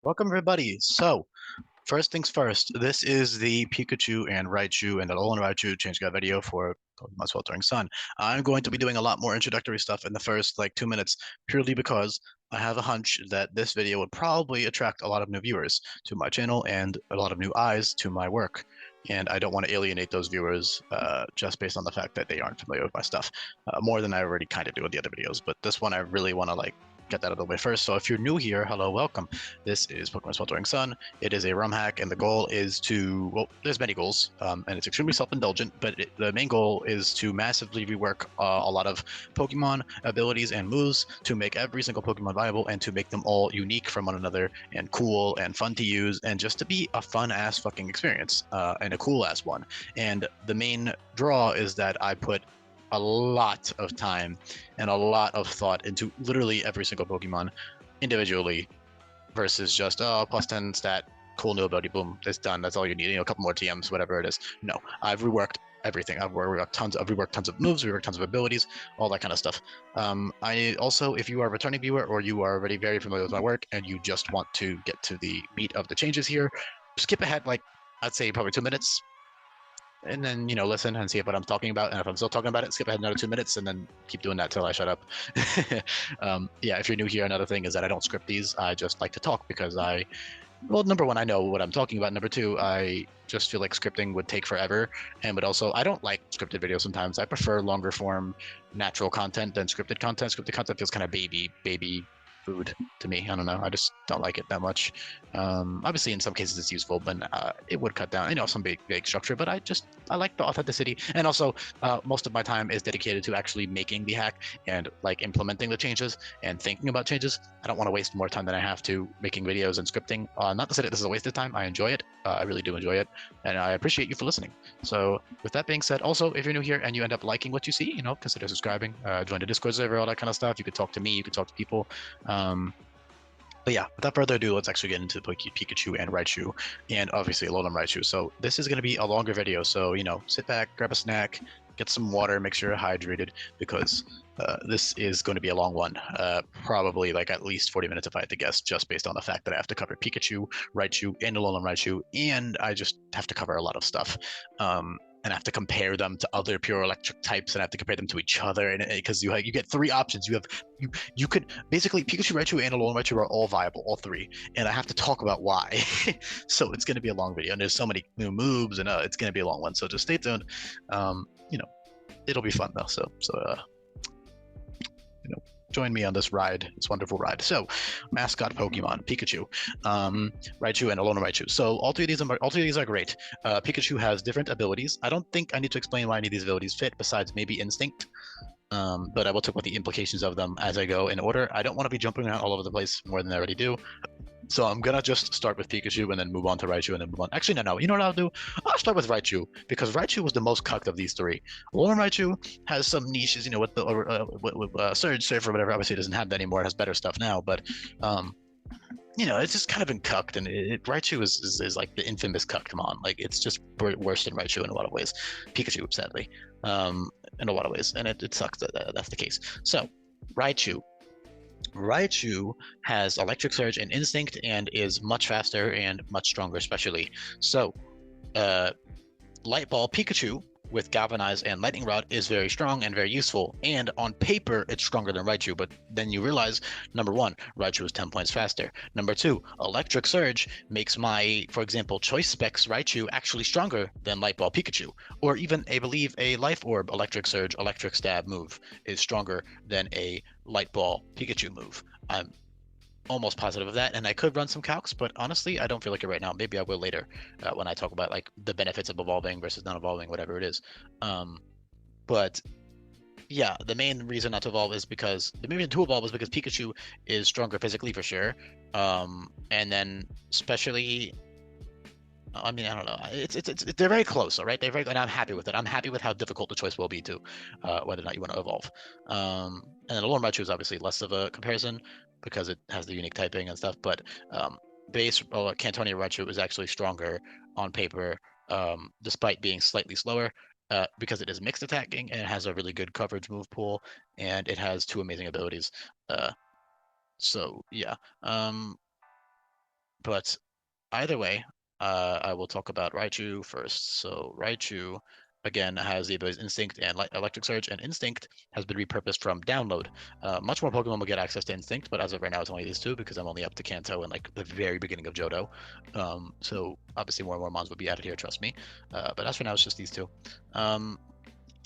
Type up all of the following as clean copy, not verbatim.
Welcome everybody. So, first things first, this is the Pikachu and Raichu and the Alolan Raichu change guide video for Pokemon Sweltering Sun. I'm going to be doing a lot more introductory stuff in the first 2 minutes, purely because I have a hunch that this video would probably attract a lot of new viewers to my channel and a lot of new eyes to my work. And I don't want to alienate those viewers just based on the fact that they aren't familiar with my stuff, more than I already kind of do in the other videos. But this one I really want to get that out of the way first. So if you're new here, hello, welcome. This is Pokemon Sweltering Sun. It is a ROM hack, and the goal is to, well, there's many goals, and it's extremely self-indulgent, but the main goal is to massively rework a lot of Pokemon abilities and moves to make every single Pokemon viable and to make them all unique from one another and cool and fun to use and just to be a fun-ass fucking experience and a cool-ass one. And the main draw is that I put a lot of time and a lot of thought into literally every single Pokemon individually versus just plus 10 stat, cool new ability, boom, it's done. That's all you need. A couple more TMs, whatever it is. No, I've reworked everything. I've reworked tons of moves, reworked tons of abilities, all that kind of stuff. I also, if you are a returning viewer or you are already very familiar with my work and you just want to get to the meat of the changes here, skip ahead I'd say probably 2 minutes, and then listen and see what I'm talking about, and if I'm still talking about it, skip ahead another 2 minutes and then keep doing that till I shut up. Yeah, if you're new here, another thing is that I don't script these. I just like to talk because well, number one, I know what I'm talking about. Number two, I just feel like scripting would take forever, and but also I don't like scripted videos sometimes. I prefer longer form natural content than scripted content. Scripted content feels kind of baby food to me. I don't know. I just don't like it that much. Obviously, in some cases it's useful, but it would cut down, some big structure. But I like the authenticity, and also most of my time is dedicated to actually making the hack and implementing the changes and thinking about changes. I don't want to waste more time than I have to making videos and scripting. Not to say that this is a waste of time. I enjoy it. I really do enjoy it, and I appreciate you for listening. So with that being said, also if you're new here and you end up liking what you see, consider subscribing, join the Discord server, all that kind of stuff. You could talk to me, you could talk to people. But yeah, without further ado, let's actually get into Pikachu and Raichu, and obviously Alolan Raichu. So this is going to be a longer video, so sit back, grab a snack, get some water, make sure you're hydrated, because this is going to be a long one, probably at least 40 minutes if I had to guess, just based on the fact that I have to cover Pikachu, Raichu, and Alolan Raichu, and I just have to cover a lot of stuff. And I have to compare them to other pure electric types, and I have to compare them to each other, and because you get three options. You could basically Pikachu, Raichu, and Alolan Raichu are all viable, all three, and I have to talk about why. So it's going to be a long video, and there's so many new moves, and it's going to be a long one. So just stay tuned. It'll be fun though. So join me on this ride, this wonderful ride. So, mascot Pokemon, Pikachu, Raichu, and Alolan Raichu. So all three of these are great. Pikachu has different abilities. I don't think I need to explain why any of these abilities fit, besides maybe Instinct. But I will talk about the implications of them as I go in order. I don't want to be jumping around all over the place more than I already do. So I'm gonna just start with Pikachu and then move on to Raichu and then move on. Actually, no. You know what I'll do? I'll start with Raichu because Raichu was the most cucked of these three. Alolan Raichu has some niches, with the Surge, Surf, or whatever. Obviously, it doesn't have that anymore. It has better stuff now, but it's just kind of been cucked, and Raichu is like the infamous cuck. Come on, it's just worse than Raichu in a lot of ways. Pikachu, sadly, in a lot of ways, and it sucks that that's the case. So, Raichu. Raichu has Electric Surge and Instinct and is much faster and much stronger, especially. So, Light Ball Pikachu with Galvanize and Lightning Rod is very strong and very useful. And on paper, it's stronger than Raichu, but then you realize, number one, Raichu is 10 points faster. Number two, Electric Surge makes my, for example, Choice Specs Raichu actually stronger than Light Ball Pikachu. Or even, I believe, a Life Orb Electric Surge, Electric Stab move is stronger than a Light Ball Pikachu move. I'm almost positive of that, and I could run some calcs, but honestly I don't feel like it right now. Maybe I will later when I talk about the benefits of evolving versus non-evolving, whatever it is. But yeah, the main reason not to evolve is because the main reason to evolve is because Pikachu is stronger physically for sure, and then especially, I mean, I don't know, it's they're very close, all right? They're very, and I'm happy with it. I'm happy with how difficult the choice will be to whether or not you want to evolve. And then Alolan Raichu is obviously less of a comparison because it has the unique typing and stuff, but base Cantonia Raichu is actually stronger on paper, despite being slightly slower, because it is mixed attacking and it has a really good coverage move pool, and it has two amazing abilities. So yeah, But either way, I will talk about Raichu first. So Raichu, again, has the abilities Instinct and Electric Surge, and Instinct has been repurposed from Download. Much more Pokemon will get access to Instinct, but as of right now, it's only these two because I'm only up to Kanto and like the very beginning of Johto. So obviously more and more mons will be added here, trust me. But as for now, it's just these two.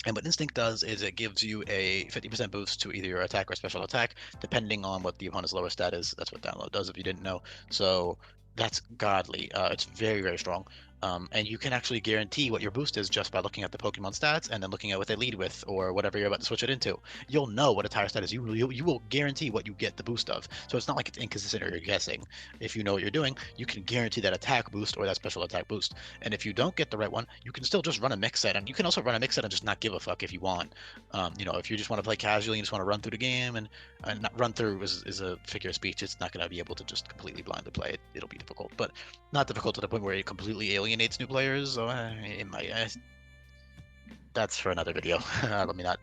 And what Instinct does is it gives you a 50% boost to either your attack or special attack, depending on what the opponent's lower stat is. That's what Download does, if you didn't know. So that's godly. It's very, very strong. And you can actually guarantee what your boost is just by looking at the Pokemon stats and then looking at what they lead with or whatever you're about to switch it into. You'll know what a tire stat is. You will guarantee what you get the boost of. So it's not like it's inconsistent or you're guessing. If you know what you're doing, you can guarantee that attack boost or that special attack boost. And if you don't get the right one, you can still just run a mix set. And you can also run a mix set and just not give a fuck if you want. If you just want to play casually and just want to run through the game and not run through is a figure of speech. It's not going to be able to just completely blindly play it. It'll be difficult, but not difficult to the point where it completely alienates new players. So that's for another video. Let me not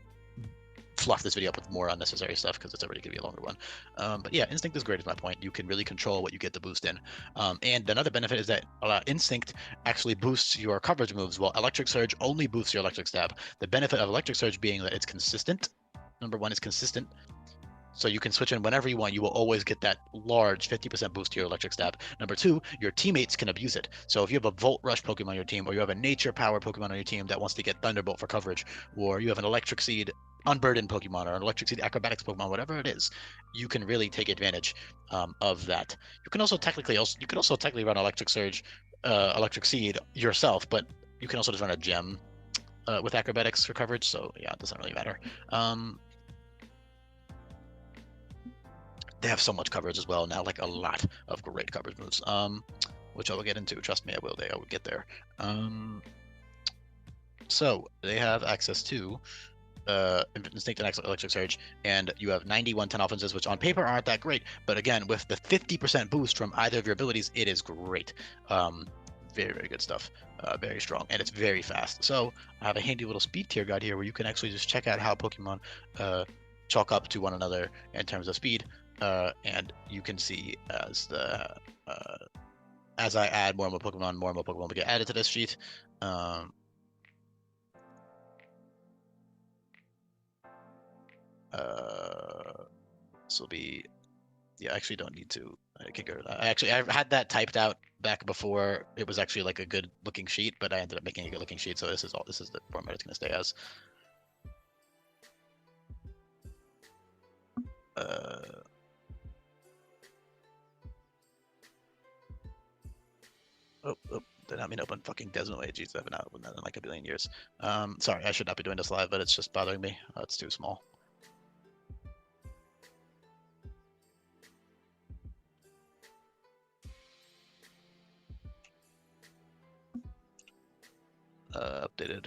fluff this video up with more unnecessary stuff because it's already going to be a longer one. But yeah, Instinct is great is my point. You can really control what you get the boost in. And another benefit is that Instinct actually boosts your coverage moves, while Electric Surge only boosts your Electric Stab. The benefit of Electric Surge being that it's consistent. Number one, it's consistent. So you can switch in whenever you want. You will always get that large 50% boost to your Electric Stab. Number two, your teammates can abuse it. So if you have a Volt Rush Pokemon on your team, or you have a Nature Power Pokemon on your team that wants to get Thunderbolt for coverage, or you have an Electric Seed Unburdened Pokemon or an Electric Seed Acrobatics Pokemon, whatever it is, you can really take advantage of that. You can also technically run Electric Surge, Electric Seed yourself, but you can also just run a gem with Acrobatics for coverage. So yeah, it doesn't really matter. They have so much coverage as well now, like a lot of great coverage moves, which I will get into. Trust me, I will get there. So they have access to Instinct and Electric Surge, and you have 91-10 offenses, which on paper aren't that great, but again, with the 50% boost from either of your abilities, it is great. Very, very good stuff. Very strong, and it's very fast. So I have a handy little speed tier guide here where you can actually just check out how Pokemon chalk up to one another in terms of speed. And you can see as I add more and more Pokemon will get added to this sheet. This will be, yeah, I actually don't need to. I had that typed out back before it was actually like a good looking sheet, but I ended up making a good looking sheet. So this is the format it's going to stay as. Oh, did not mean to open fucking Desmond Way. Jeez, I've been out with that in like a billion years. Sorry, I should not be doing this live, but it's just bothering me. It's too small. Updated.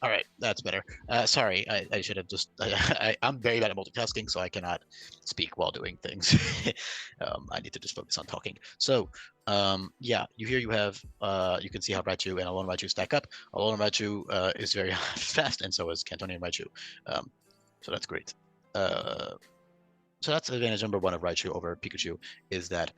All right, that's better. Sorry, I should have just. I'm very bad at multitasking, so I cannot speak while doing things. I need to just focus on talking. So, yeah, you have. You can see how Raichu and Alolan Raichu stack up. Alolan Raichu is very fast, and so is Cantonian Raichu. So that's great. So that's advantage number one of Raichu over Pikachu, is that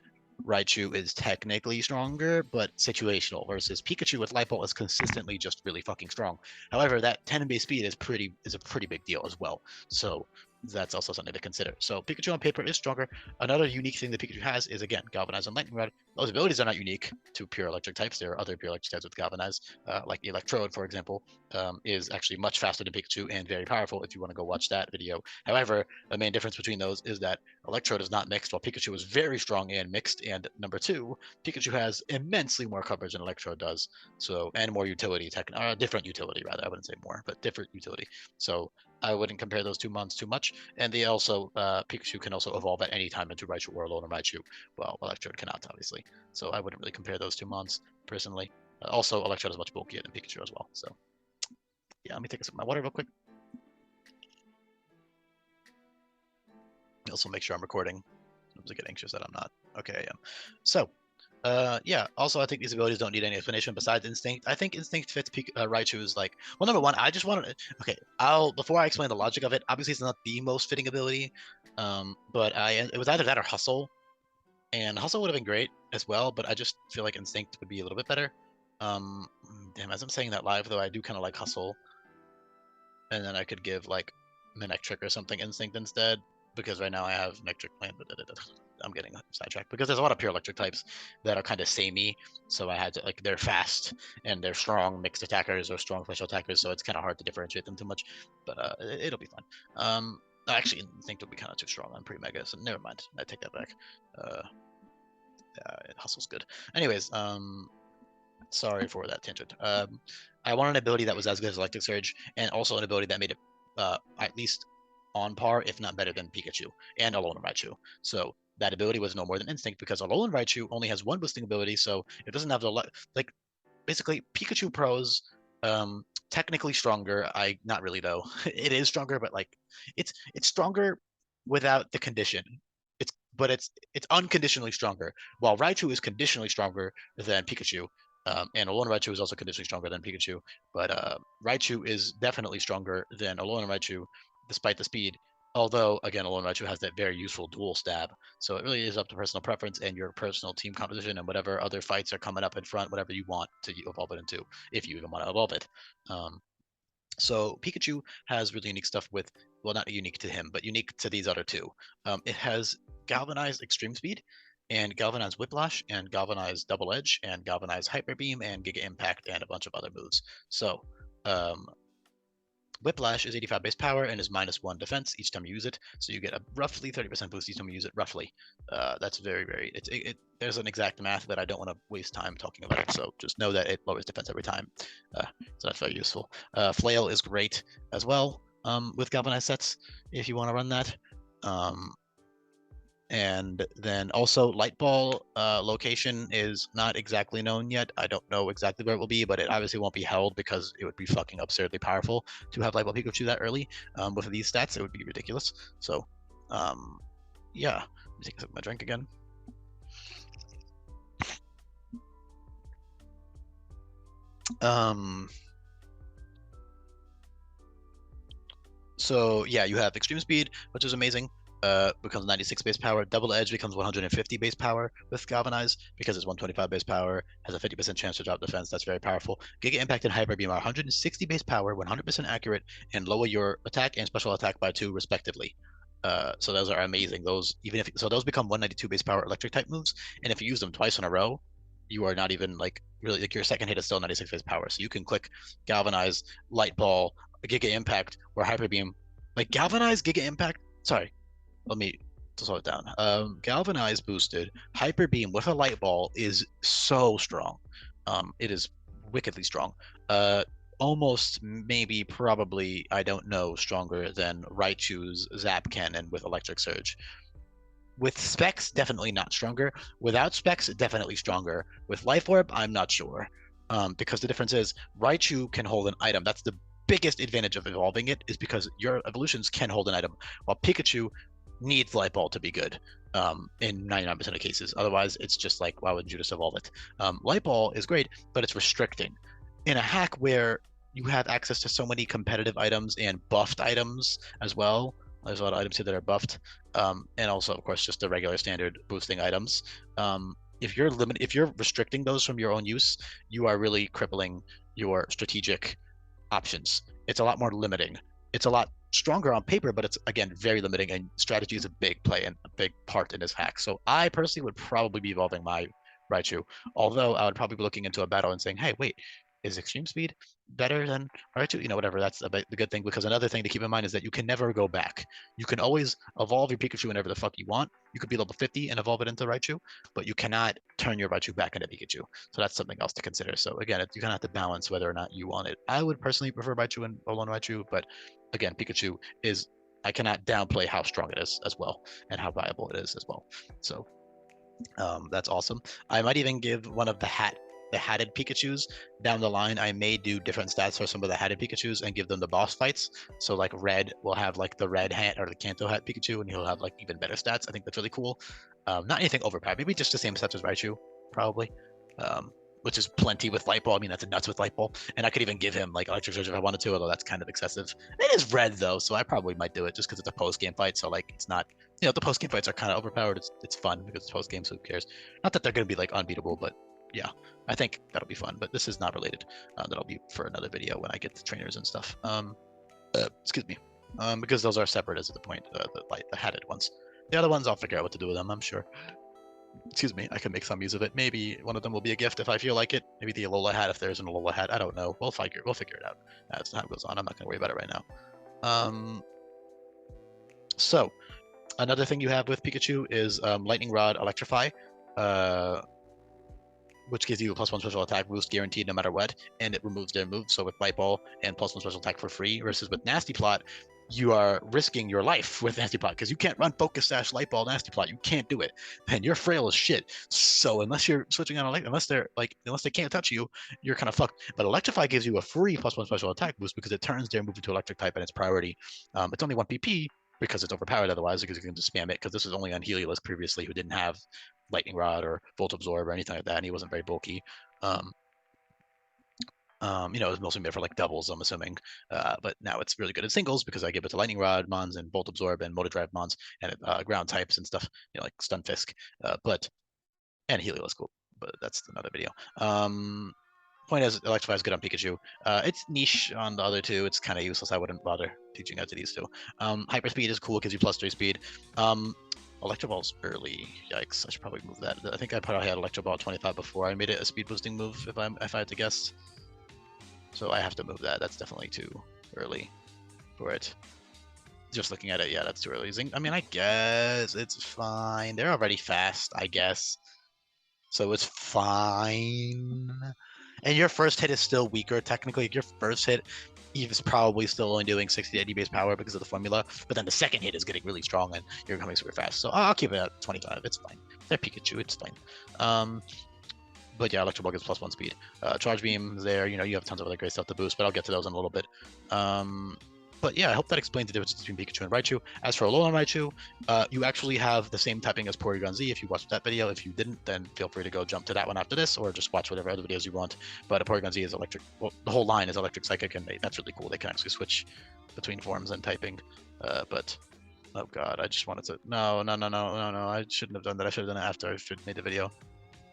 Raichu is technically stronger, but situational, versus Pikachu with Light Bolt is consistently just really fucking strong. However, that 10 base speed is a pretty big deal as well. So that's also something to consider. So Pikachu on paper is stronger. Another unique thing that Pikachu has is, again, Galvanize and Lightning Rod. Those abilities are not unique to pure electric types. There are other pure electric types with Galvanize, like Electrode, for example, is actually much faster than Pikachu and very powerful if you want to go watch that video. However, the main difference between those is that Electrode is not mixed, while Pikachu is very strong and mixed. And number two, Pikachu has immensely more coverage than Electrode does, so, and more utility, different utility rather. I wouldn't say more, but different utility. So I wouldn't compare those two mons too much. And they also, Pikachu can also evolve at any time into Raichu or Alolan Raichu, while Electrode cannot, obviously. So I wouldn't really compare those two mons, personally. Also, Electrode is much bulkier than Pikachu as well. So yeah, let me take a sip of my water real quick. Also make sure I'm recording. I get anxious that I'm not. Okay, I am. So Yeah. Also, I think these abilities don't need any explanation besides Instinct. I think Instinct fits Raichu's like. Well, number one, I just wanted. Okay, before I explain the logic of it. Obviously, it's not the most fitting ability. But it was either that or Hustle, and Hustle would have been great as well. But I just feel like Instinct would be a little bit better. Damn, as I'm saying that live though, I do kind of like Hustle, and then I could give like Manectric or something Instinct instead, because right now I have Manectric planned. I'm getting sidetracked because there's a lot of pure electric types that are kind of samey. So I had to like they're fast and they're strong mixed attackers or strong special attackers. So it's kind of hard to differentiate them too much, but it'll be fun. Actually, Instinct will be kind of too strong on pre-mega, so never mind. I take that back. Hustle's good. Anyways, sorry for that tangent. I wanted an ability that was as good as Electric Surge, and also an ability that made it at least on par, if not better than Pikachu and Alolan Raichu. So that ability was no more than Instinct, because Alolan Raichu only has one boosting ability, so it doesn't have the like. Basically, Pikachu Pro's technically stronger. Not really though. It is stronger, but like it's stronger without the condition. It's unconditionally stronger. While Raichu is conditionally stronger than Pikachu, and Alolan Raichu is also conditionally stronger than Pikachu, but Raichu is definitely stronger than Alolan Raichu, despite the speed. Although, again, Alolan Raichu has that very useful dual stab, so it really is up to personal preference and your personal team composition and whatever other fights are coming up in front, whatever you want to evolve it into, if you even want to evolve it. So Pikachu has really unique stuff with, well, not unique to him, but unique to these other two. It has Galvanized Extreme Speed, and Galvanized Whiplash, and Galvanized Double Edge, and Galvanized Hyper Beam, and Giga Impact, and a bunch of other moves. So Whiplash is 85 base power and is -1 defense each time you use it. So you get a roughly 30% boost each time you use it, roughly. That's very, there's an exact math, but I don't want to waste time talking about it. So just know that it lowers defense every time. So that's very useful. Flail is great as well with Galvanized sets if you want to run that. And then also Light Ball location is not exactly known yet. I don't know exactly where it will be, but it obviously won't be held because it would be fucking absurdly powerful to have Light Ball Pikachu that early. With these stats, it would be ridiculous. So, yeah. Let me take a sip of my drink again. So yeah, you have Extreme Speed, which is amazing. Becomes 96 base power. Double Edge becomes 150 base power with Galvanize because it's 125 base power, has a 50% chance to drop defense. That's very powerful. Giga Impact and Hyper Beam are 160 base power, 100% accurate, and lower your attack and special attack by 2 respectively. So those are amazing. Those those become 192 base power electric type moves, and if you use them twice in a row, you are not even like really like your second hit is still 96 base power. So you can click Galvanize, Light Ball, Giga Impact, or Hyper Beam. Like Galvanize, Giga Impact. Sorry, let me slow it down. Galvanize boosted Hyper Beam with a Light Ball is so strong. It is wickedly strong. Almost, maybe, probably, I don't know, stronger than Raichu's Zap Cannon with Electric Surge. With specs, definitely not stronger. Without specs, definitely stronger. With Life Orb, I'm not sure. Because the difference is Raichu can hold an item. That's the biggest advantage of evolving it, is because your evolutions can hold an item, while Pikachu needs Light Ball to be good in 99% of cases. Otherwise, it's just like, why wouldn't you just evolve it? Light Ball is great, but it's restricting. In a hack where you have access to so many competitive items and buffed items as well, there's a lot of items here that are buffed, and also, of course, just the regular standard boosting items. If you're restricting those from your own use, you are really crippling your strategic options. It's a lot more limiting. It's a lot stronger on paper, but it's, again, very limiting, and strategy is a big play and a big part in this hack. So I personally would probably be evolving my Raichu, although I would probably be looking into a battle and saying, hey, wait, is Extreme Speed better than Raichu? Whatever. That's the good thing, because another thing to keep in mind is that you can never go back. You can always evolve your Pikachu whenever the fuck you want. You could be level 50 and evolve it into Raichu, but you cannot turn your Raichu back into Pikachu. So that's something else to consider. So again, you kind of have to balance whether or not you want it. I would personally prefer Raichu and Alolan Raichu, but again, Pikachu is, I cannot downplay how strong it is as well and how viable it is as well. So that's awesome. I might even give one of the hatted Pikachus down the line. I may do different stats for some of the hatted Pikachus and give them the boss fights. So like Red will have like the red hat or the Kanto hat Pikachu, and he'll have like even better stats. I think that's really cool. Not anything overpowered, maybe just the same stats as Raichu. probably. Which is plenty with Light Ball. I mean, that's nuts with Light Ball. And I could even give him like Electric Surge if I wanted to, although that's kind of excessive. It is red though, so I probably might do it just because it's a post-game fight. So like, it's not, the post-game fights are kind of overpowered. It's fun because it's post-game, so who cares? Not that they're going to be like unbeatable, but yeah, I think that'll be fun. But this is not related. That'll be for another video when I get the trainers and stuff. Excuse me. Because those are separate as the point, the hatted ones. The other ones, I'll figure out what to do with them, I'm sure. Excuse me, I can make some use of it. Maybe one of them will be a gift if I feel like it. Maybe the Alola hat if there's an Alola hat. I don't know. We'll figure it out. That's how it goes on. I'm not gonna worry about it right now. So another thing you have with Pikachu is Lightning Rod Electrify, which gives you a +1 special attack boost guaranteed no matter what, and it removes their move. So with Light Ball and +1 special attack for free, versus with Nasty Plot, you are risking your life with Nasty Plot because you can't run Focus Sash, Light Ball, Nasty Plot. You can't do it, and you're frail as shit. So unless you're switching on unless they can't touch you, you're kind of fucked. But Electrify gives you a free +1 special attack boost because it turns their move into Electric type and it's priority. It's only 1 PP because it's overpowered otherwise, because you can just spam it, because this was only on Heliolisk previously, who didn't have Lightning Rod or Volt Absorb or anything like that, and he wasn't very bulky. It was mostly made for like doubles, I'm assuming, but now it's really good in singles because I give it to Lightning Rod Mons and Bolt Absorb and Motor Drive Mons and ground types and stuff, like Stunfisk, and Heliolisk, but that's another video. Point is, Electrify is good on Pikachu. It's niche on the other two. It's kind of useless. I wouldn't bother teaching out to these two. Hyper Speed is cool, gives you +3 speed. Electro Ball's early. Yikes! I should probably move that. I think I probably had Electro Ball at 25 before I made it a speed boosting move. If I had to guess. So I have to move that. That's definitely too early for it. Just looking at it, yeah, that's too early. I mean, I guess it's fine. They're already fast, I guess. So it's fine. And your first hit is still weaker, technically. Your first hit is probably still only doing 60 to 80 base power because of the formula. But then the second hit is getting really strong and you're coming super fast. So I'll keep it at 25. It's fine. They're Pikachu. It's fine. But yeah, Electro Ball gives +1 speed. Charge Beam there, you have tons of other great stuff to boost, but I'll get to those in a little bit. But yeah, I hope that explains the difference between Pikachu and Raichu. As for Alolan Raichu, you actually have the same typing as Porygon Z if you watched that video. If you didn't, then feel free to go jump to that one after this, or just watch whatever other videos you want. But Porygon Z is electric. Well, the whole line is electric psychic, and that's really cool. They can actually switch between forms and typing. But oh god, I just wanted to. No. I shouldn't have done that. I should have done it after I made the video.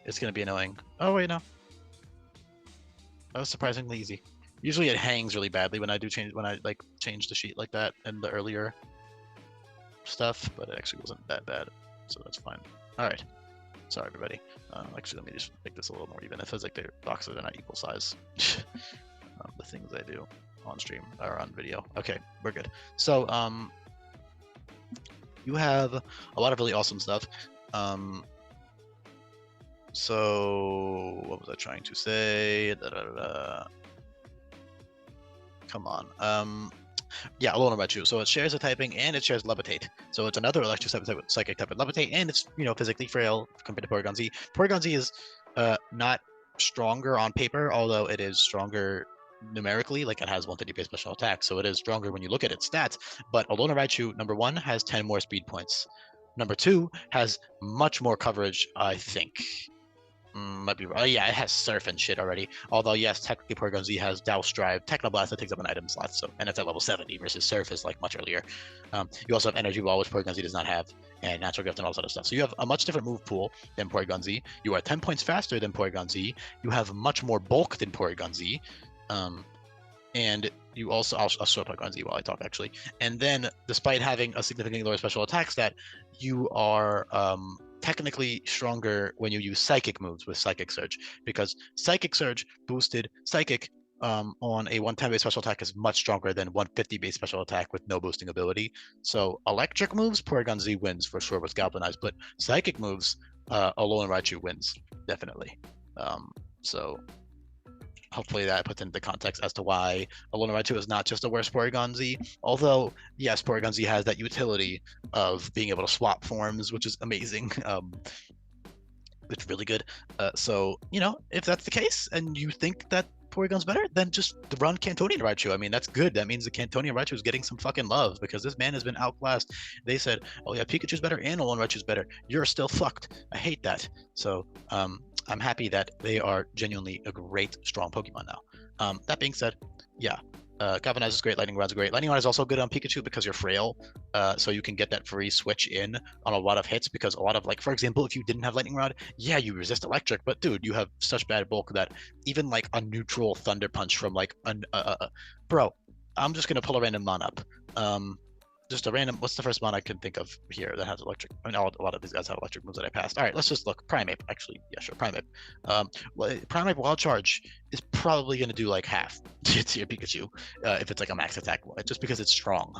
It's gonna be annoying. Oh wait, no. That was surprisingly easy. Usually it hangs really badly when I change the sheet like that in the earlier stuff, but it actually wasn't that bad, so that's fine. All right. Sorry, everybody. Actually, let me just make this a little more even. It feels like their boxes are not equal size. The things I do on stream or on video. Okay, we're good. So, you have a lot of really awesome stuff. So what was I trying to say? Come on. Yeah, Alolan Raichu. So it shares a typing and it shares Levitate. So it's another electric psychic type of Levitate, and it's physically frail compared to Porygon Z. Porygon Z is not stronger on paper, although it is stronger numerically. Like, it has 150 base special attack, so it is stronger when you look at its stats. But Alolan Raichu, number 1, has 10 more speed points. Number 2 has much more coverage, I think. Might be right. Yeah, it has Surf and shit already. Although, yes, technically Porygon Z has Douse Drive, Technoblast that takes up an item slot, so, and it's at level 70 versus Surf is like much earlier. You also have Energy Ball, which Porygon Z does not have, and Natural Gift and all that other stuff. So you have a much different move pool than Porygon Z. You are 10 points faster than Porygon Z. You have much more bulk than Porygon Z. And you also, I'll show Porygon Z while I talk, actually. And then, despite having a significantly lower special attack stat, you are technically stronger when you use Psychic moves with Psychic Surge, because Psychic Surge boosted Psychic on a 110 base special attack is much stronger than 150 base special attack with no boosting ability. So electric moves, Porygon Z wins for sure with Galvanize, but Psychic moves, Alolan Raichu wins, definitely. So hopefully that puts into context as to why Alolan Raichu is not just a worse Porygon Z. Although, yes, Porygon Z has that utility of being able to swap forms, which is amazing. It's really good. So, if that's the case, and you think that Porygon's better, then just run Cantonian Raichu. I mean, that's good. That means the Cantonian Raichu is getting some fucking love, because this man has been outclassed. They said, oh yeah, Pikachu's better and Alolan Raichu's better. You're still fucked. I hate that. So, I'm happy that they are genuinely a great, strong Pokemon now. That being said, yeah, Galvanize is great. Lightning Rod's great. Lightning Rod is also good on Pikachu because you're frail, so you can get that free switch in on a lot of hits. Because a lot of, like, for example, if you didn't have Lightning Rod, yeah, you resist electric, but dude, you have such bad bulk that even like a neutral Thunder Punch from like bro, I'm just gonna pull a random mon up. Just a random. What's the first mon I can think of here that has electric? I mean, a lot of these guys have electric moves that I passed. All right, let's just look. Primeape, actually, yeah, sure, Primeape. Primeape Wild Charge is probably going to do like half to your Pikachu if it's like a max attack, just because it's strong.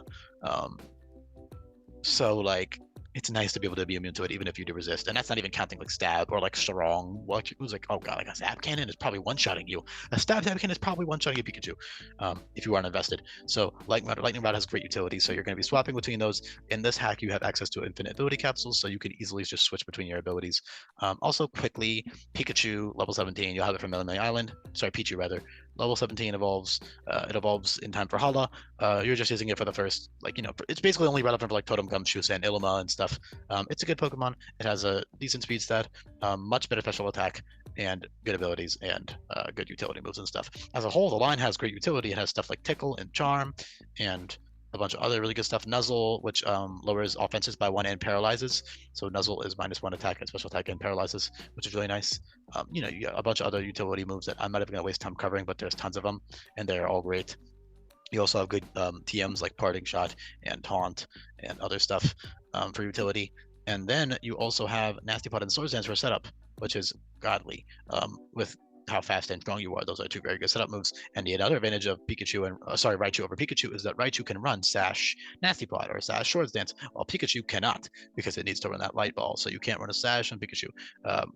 So like, it's nice to be able to be immune to it even if you do resist, and that's not even counting like stab or like strong. What it was like, oh god, like a stab cannon is probably one-shotting you. A stab cannon is probably one-shotting you, Pikachu, if you aren't invested. So Lightning Rod has great utility, so you're going to be swapping between those. In this hack, you have access to infinite ability capsules, so you can easily just switch between your abilities. Also, quickly, Pikachu level 17, you'll have it from Melemele Island. Sorry, Pichu rather. Level 17 evolves. It evolves in time for Hala. You're just using it for the first, like, it's basically only relevant for like Totem Gumshoe and Ilima and stuff. It's a good Pokemon. It has a decent speed stat, much better special attack, and good abilities, and good utility moves and stuff. As a whole, the line has great utility. It has stuff like Tickle and Charm, and a bunch of other really good stuff. Nuzzle, which lowers offenses by 1 and paralyzes. So Nuzzle is -1 attack and special attack and paralyzes, which is really nice. You got a bunch of other utility moves that I'm not even going to waste time covering, but there's tons of them, and they're all great. You also have good TMs like Parting Shot and Taunt and other stuff for utility. And then you also have Nasty Pot and Swords Dance for setup, which is godly. With how fast and strong you are, those are two very good setup moves. And the other advantage of Pikachu and Raichu over Pikachu is that Raichu can run Sash Nasty Pot or Sash Swords Dance, while Pikachu cannot because it needs to run that Light Ball. So you can't run a Sash on Pikachu.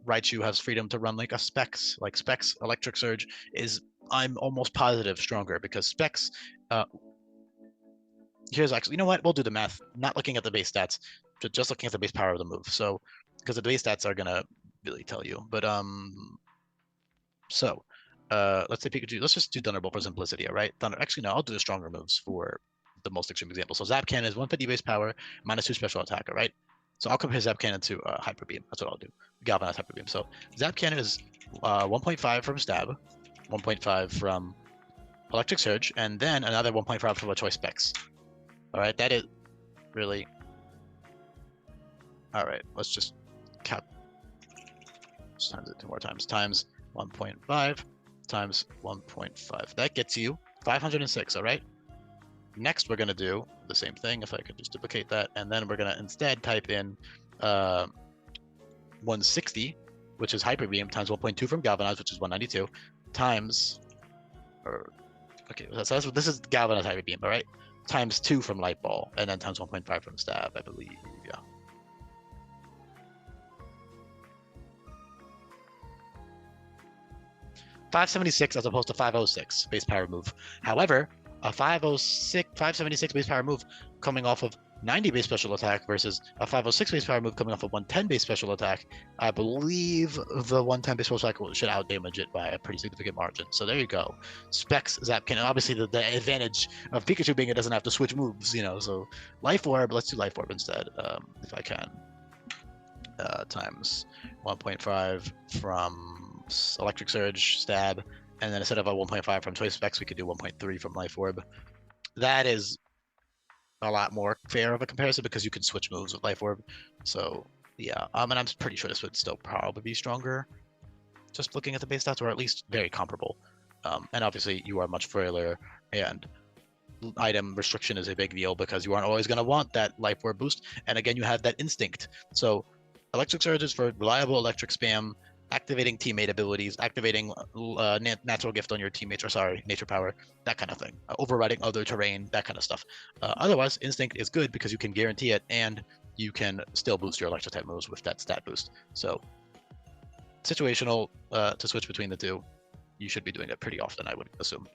Raichu has freedom to run like a Specs. Like Specs Electric Surge is, I'm almost positive, stronger because Specs. Here's actually, you know what? We'll do the math. Not looking at the base stats, just looking at the base power of the move. So because the base stats are gonna really tell you. But so let's say Pikachu. Let's just do Thunderbolt for simplicity, all right? Actually, no, I'll do the stronger moves for the most extreme example. So Zap Cannon is 150 base power, -2 special attack, all right? So I'll compare Zap Cannon to Hyper Beam. That's what I'll do. Galvanize Hyper Beam. So Zap Cannon is 1.5 from Stab, 1.5 from Electric Surge, and then another 1.5 from a Choice Specs. All right, that is really. All right, let's just cap. Just times it 2 more times. Times 1.5 times 1.5. That gets you 506. All right. Next, we're gonna do the same thing. If I could just duplicate that, and then we're gonna instead type in 160, which is Hyper Beam, times 1.2 from Galvanize, which is 192, times. Okay, so this is Galvanize Hyper Beam. All right. Times 2 from Light Ball, and then times 1.5 from Stab, I believe. Yeah. .576 as opposed to 506 base power move. However, a 576 base power move coming off of 90 base special attack versus a 506 base power move coming off of 110 base special attack, I believe the 110 base special attack should outdamage it by a pretty significant margin. So there you go. Specs Zap Cannon. Obviously, the advantage of Pikachu being it doesn't have to switch moves, So Life Orb, let's do Life Orb instead, if I can. Times 1.5 from Electric Surge, Stab, and then instead of a 1.5 from Choice Specs, we could do 1.3 from Life Orb. That is a lot more fair of a comparison because you can switch moves with Life Orb. So yeah, and I'm pretty sure this would still probably be stronger, just looking at the base stats, or at least very comparable. And obviously you are much frailer, and item restriction is a big deal because you aren't always going to want that Life Orb boost. And again, you have that Instinct. So Electric Surge is for reliable electric spam, activating teammate abilities, activating natural gift on your teammates, or sorry, nature power, that kind of thing, overriding other terrain, that kind of stuff. Otherwise, Instinct is good because you can guarantee it, and you can still boost your electric type moves with that stat boost. So situational to switch between the two, you should be doing it pretty often, I would assume.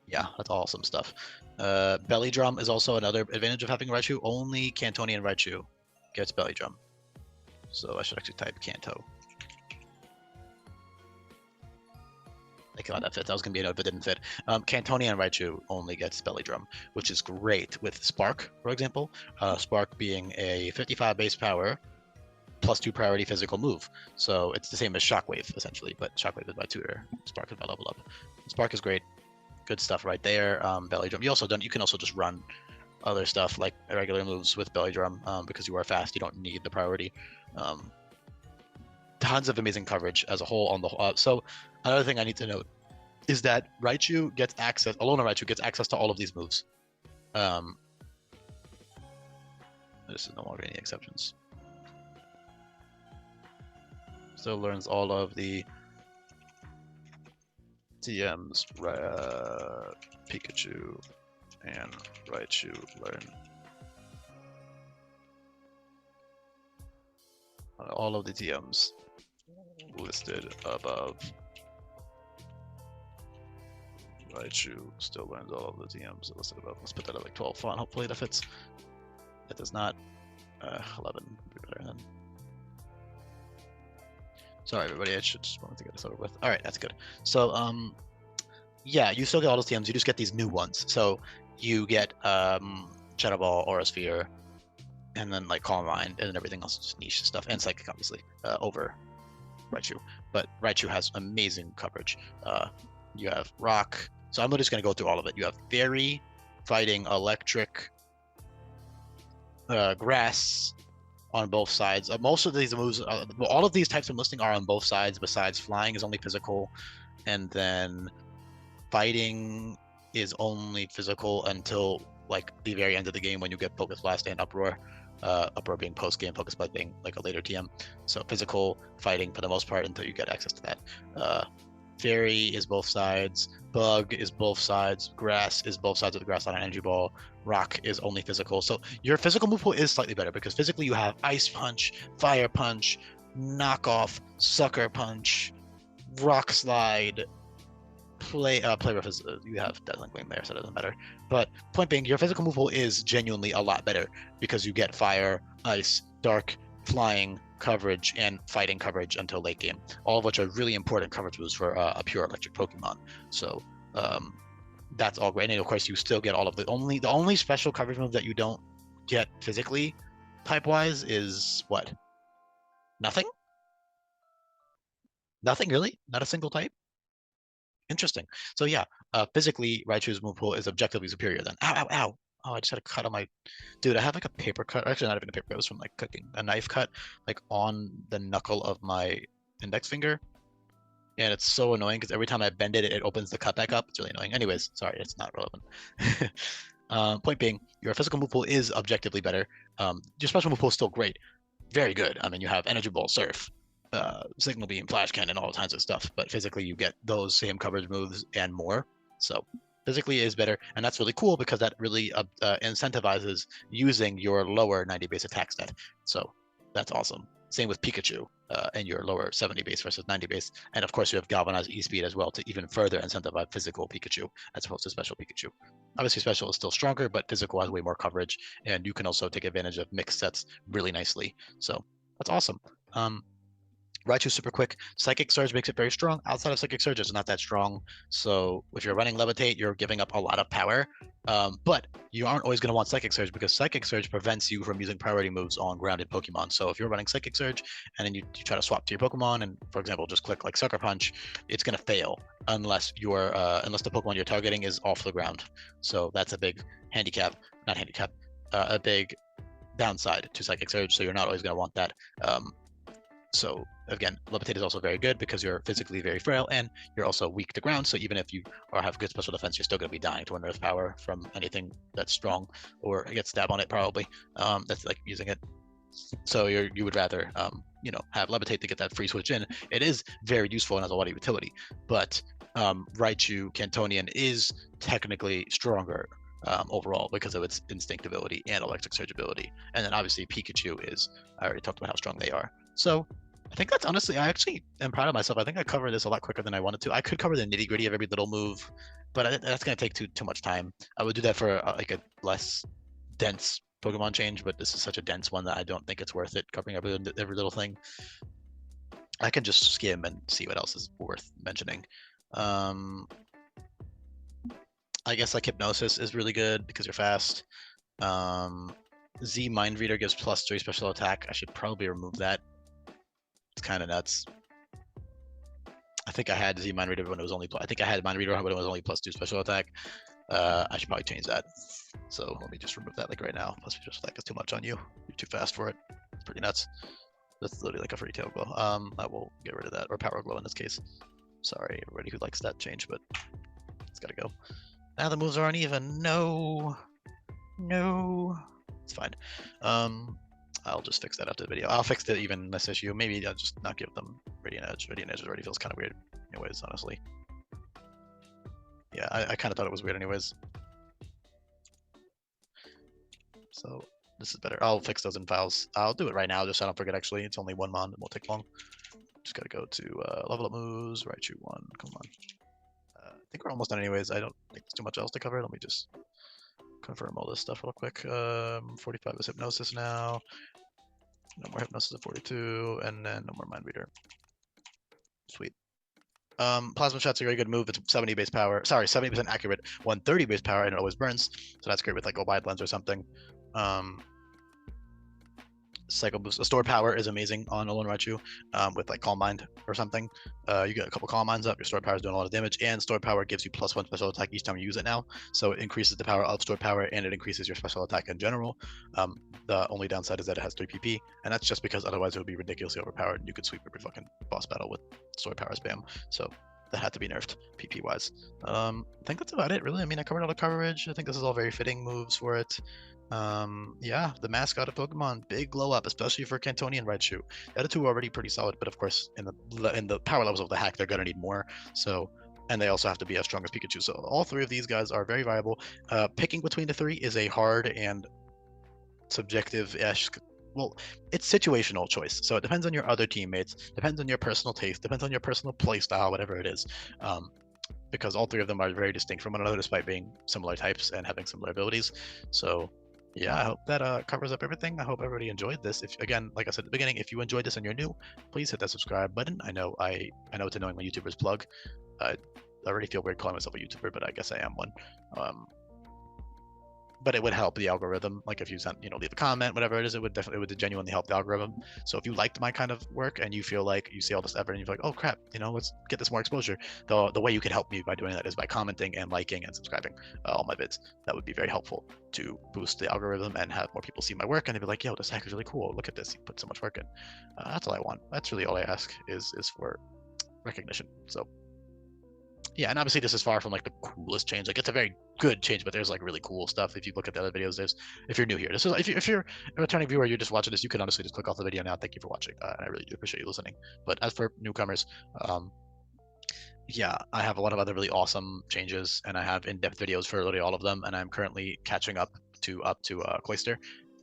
Yeah, that's awesome stuff. Belly Drum is also another advantage of having Raichu. Only Cantonian Raichu gets Belly Drum. So I should actually type Kanto. Thank God that fits. That was going to be a note, but it didn't fit. Cantonian Raichu only gets Belly Drum, which is great with Spark, for example. Spark being a 55 base power, +2 priority physical move. So it's the same as Shockwave essentially, but Shockwave is by tutor. Spark is by level up. Spark is great, good stuff right there. Belly Drum. You can also just run other stuff like irregular moves with Belly Drum because you are fast. You don't need the priority. Tons of amazing coverage as a whole on the so another thing I need to note is that Raichu gets access. Alolan Raichu gets access to all of these moves. This is no longer any exceptions. Still learns all of the TMs. Pikachu and Raichu learn all of the TMs listed above. Raichu still learns all of the TMs listed above. Let's put that at like 12 font. Hopefully that fits. It does not. 11 would be better than. Sorry, everybody. I should just want to get this over with. All right, that's good. So, yeah, you still get all those TMs. You just get these new ones. So you get Shadow Ball, Aura Sphere, and then like Calm Mind, and then everything else is just niche stuff, and Psychic, obviously, over Raichu. But Raichu has amazing coverage. You have Rock. So I'm just going to go through all of it. You have Fairy, Fighting, Electric, Grass on both sides. Most of these moves, all of these types of listing are on both sides, besides Flying is only physical, and then Fighting is only physical until like the very end of the game when you get Focus Blast and Uproar. Uproar being post-game, Focus Blast being like a later TM. So physical, Fighting for the most part until you get access to that. Fairy is both sides, Bug is both sides, Grass is both sides of the Grass on an Energy Ball, Rock is only physical. So your physical move pool is slightly better because physically you have Ice Punch, Fire Punch, Knockoff, Sucker Punch, Rock Slide, Play Rough is, you have Deadlink Wing there, so it doesn't matter. But point being, your physical move pool is genuinely a lot better because you get Fire, Ice, Dark, Flying, coverage, and Fighting coverage until late game, all of which are really important coverage moves for a pure electric Pokemon. So that's all great. And of course, you still get all of the only special coverage move that you don't get physically, type wise, is what? Nothing. Nothing really. Not a single type. Interesting. So yeah, physically, Raichu's move pool is objectively superior. Then, ow, ow, ow. Oh, I just had a cut on my, dude. I have like a paper cut. Actually, not even a paper cut. It was from like cooking. A knife cut, like on the knuckle of my index finger, and it's so annoying because every time I bend it, it opens the cut back up. It's really annoying. Anyways, sorry, it's not relevant. Point being, your physical move pool is objectively better. Your special move pool is still great, very good. I mean, you have Energy Ball, Surf, Signal Beam, Flash Cannon, all kinds of stuff. But physically, you get those same coverage moves and more. So physically is better, and that's really cool because that really incentivizes using your lower 90 base attack stat. So that's awesome. Same with Pikachu and your lower 70 base versus 90 base, and of course you have Galvanized E-Speed as well to even further incentivize physical Pikachu as opposed to special Pikachu. Obviously special is still stronger, but physical has way more coverage, and you can also take advantage of mixed sets really nicely. So that's awesome. Raichu super quick. Psychic Surge makes it very strong. Outside of Psychic Surge, it's not that strong. So if you're running Levitate, you're giving up a lot of power. But you aren't always going to want Psychic Surge because Psychic Surge prevents you from using priority moves on grounded Pokemon. So if you're running Psychic Surge and then you try to swap to your Pokemon and, for example, just click like Sucker Punch, it's going to fail unless you're unless the Pokemon you're targeting is off the ground. So that's a big handicap, not handicap, a big downside to Psychic Surge. So you're not always going to want that. So again, Levitate is also very good because you're physically very frail and you're also weak to ground. So even if you have good special defense, you're still going to be dying to an earth power from anything that's strong or get stab on it probably. That's like using it. So you would rather have Levitate to get that free switch in. It is very useful and has a lot of utility, but Raichu Cantonian is technically stronger overall because of its instinct ability and electric surge ability. And then obviously Pikachu is, I already talked about how strong they are. So I think that's honestly, I actually am proud of myself. I think I covered this a lot quicker than I wanted to. I could cover the nitty gritty of every little move, but that's going to take too much time. I would do that for like a less dense Pokemon change, but this is such a dense one that I don't think it's worth it covering every little thing. I can just skim and see what else is worth mentioning. I guess like Hypnosis is really good because you're fast. Z Mind Reader gives +3 special attack. I should probably remove that It's kind of nuts. I think I had Z Mind Reader when it was only. I think I had Mind Reader when it was only +2 special attack. I should probably change that. So let me just remove that like right now. Plus special attack is too much on you. You're too fast for it. It's pretty nuts. That's literally like a free tail glow. I will get rid of that, or power glow in this case. Sorry, everybody who likes that change, but it's gotta go. Now the moves are uneven. No, no, it's fine. I'll just fix that after the video. I'll fix the evenness issue. Maybe I'll just not give them Radiant Edge. Radiant Edge already feels kind of weird, anyways. Honestly, yeah, I kind of thought it was weird, anyways. So this is better. I'll fix those in files. I'll do it right now, just so I don't forget. Actually, it's only one mon. It won't take long. Just gotta go to level up moves. Raichu 1. Come on. I think we're almost done, anyways. I don't think there's too much else to cover. Let me just confirm all this stuff real quick. 45 is hypnosis now. No more hypnosis at 42, and then no more mind reader. Sweet. Plasma shot's a very good move. It's 70 base power. Sorry, 70% accurate, 130 base power, and it always burns. So that's great with like a wide lens or something. Cycle boost. Store power is amazing on Alolan Raichu with like Calm Mind or something. You get a couple Calm Minds up, your Store Power is doing a lot of damage, and Store Power gives you +1 special attack each time you use it now. So it increases the power of Store Power and it increases your special attack in general. The only downside is that it has 3 PP, and that's just because otherwise it would be ridiculously overpowered and you could sweep every fucking boss battle with Store Power spam. So that had to be nerfed PP wise. I think that's about it, really. I mean, I covered all the coverage. I think this is all very fitting moves for it. Yeah, the mascot of Pokemon, big glow up, especially for Cantonian Raichu. The other two are already pretty solid, but of course, in the power levels of the hack, they're gonna need more. So, and they also have to be as strong as Pikachu. So all 3 of these guys are very viable. Picking between the 3 is a hard and subjective-ish. Well, it's situational choice. So it depends on your other teammates, depends on your personal taste, depends on your personal play style, whatever it is. Because all 3 of them are very distinct from one another, despite being similar types and having similar abilities. So yeah, I hope that covers up everything. I hope everybody enjoyed this. If again, like I said at the beginning, if you enjoyed this and you're new, please hit that subscribe button. I know it's annoying when YouTubers plug. I already feel weird calling myself a YouTuber, but I guess I am one. But it would help the algorithm. Like if you sent, leave a comment, whatever it is, it would genuinely help the algorithm. So if you liked my kind of work and you feel like you see all this effort and you're like, oh crap, let's get this more exposure. The way you can help me by doing that is by commenting and liking and subscribing all my vids. That would be very helpful to boost the algorithm and have more people see my work and they'd be like, yo, this hack is really cool. Look at this. You put so much work in. That's all I want. That's really all I ask is for recognition. So yeah, and obviously this is far from like the coolest change. Like it's a very good change, but there's like really cool stuff. If you look at the other videos, if you're new here, this is if you're a returning viewer, you're just watching this, you can honestly just click off the video now. Thank you for watching, and I really do appreciate you listening. But as for newcomers, yeah, I have a lot of other really awesome changes, and I have in-depth videos for literally all of them, and I'm currently catching up to Cloyster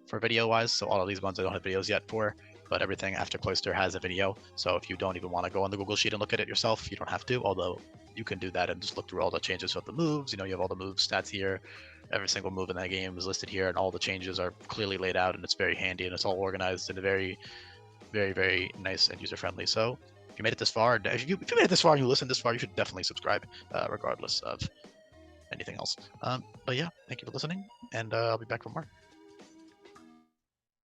for video-wise. So all of these ones I don't have videos yet for, but everything after Cloyster has a video. So if you don't even want to go on the Google Sheet and look at it yourself, you don't have to, although you can do that and just look through all the changes of the moves. You have all the move stats here. Every single move in that game is listed here, and all the changes are clearly laid out, and it's very handy, and it's all organized in a very, very, very nice and user-friendly. So if you made it this far, if you made it this far and you listened this far, you should definitely subscribe, regardless of anything else. But yeah, thank you for listening, and I'll be back for more.